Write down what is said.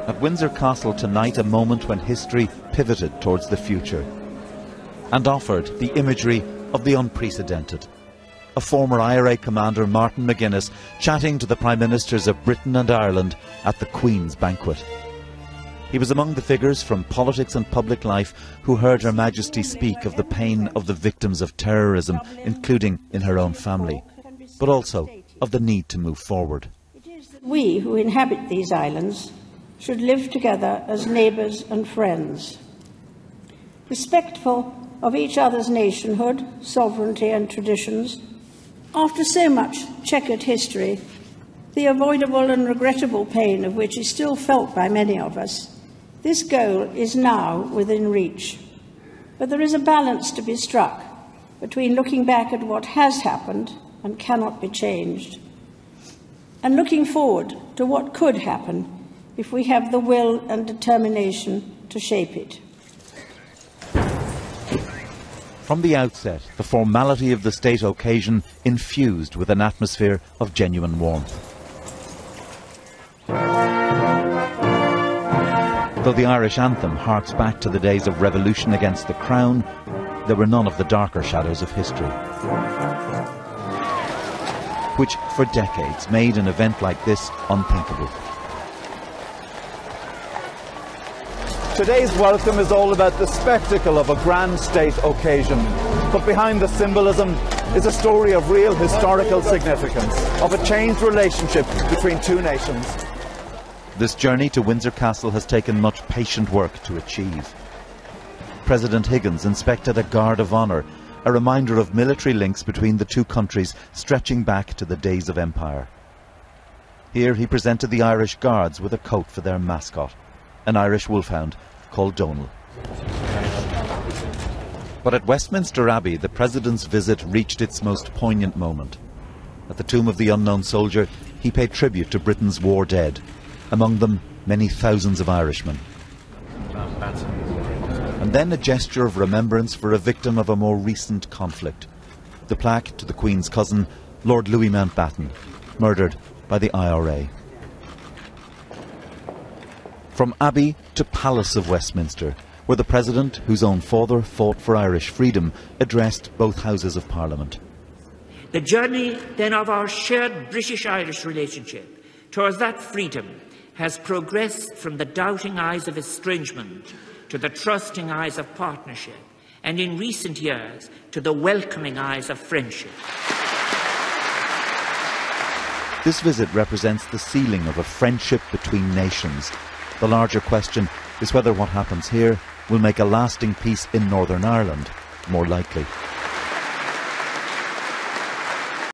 At Windsor Castle tonight, a moment when history pivoted towards the future and offered the imagery of the unprecedented. A former IRA commander, Martin McGuinness, chatting to the Prime Ministers of Britain and Ireland at the Queen's banquet. He was among the figures from politics and public life who heard Her Majesty speak of the pain of the victims of terrorism, including in her own family, but also of the need to move forward. We who inhabit these islands should live together as neighbours and friends, respectful of each other's nationhood, sovereignty and traditions. After so much checkered history, the avoidable and regrettable pain of which is still felt by many of us, this goal is now within reach. But there is a balance to be struck between looking back at what has happened and cannot be changed, and looking forward to what could happen if we have the will and determination to shape it. From the outset, the formality of the state occasion infused with an atmosphere of genuine warmth. Though the Irish anthem harks back to the days of revolution against the Crown, there were none of the darker shadows of history, which for decades made an event like this unthinkable. Today's welcome is all about the spectacle of a grand state occasion, but behind the symbolism is a story of real historical significance, of a changed relationship between two nations. This journey to Windsor Castle has taken much patient work to achieve. President Higgins inspected a guard of honour, a reminder of military links between the two countries stretching back to the days of empire. Here he presented the Irish Guards with a coat for their mascot, an Irish wolfhound called Donal. But at Westminster Abbey, the President's visit reached its most poignant moment. At the tomb of the unknown soldier, he paid tribute to Britain's war dead, among them many thousands of Irishmen. And then a gesture of remembrance for a victim of a more recent conflict, the plaque to the Queen's cousin, Lord Louis Mountbatten, murdered by the IRA. From Abbey to Palace of Westminster, where the President, whose own father fought for Irish freedom, addressed both Houses of Parliament. The journey, then, of our shared British-Irish relationship towards that freedom has progressed from the doubting eyes of estrangement to the trusting eyes of partnership, and in recent years to the welcoming eyes of friendship. This visit represents the sealing of a friendship between nations. The larger question is whether what happens here will make a lasting peace in Northern Ireland more likely.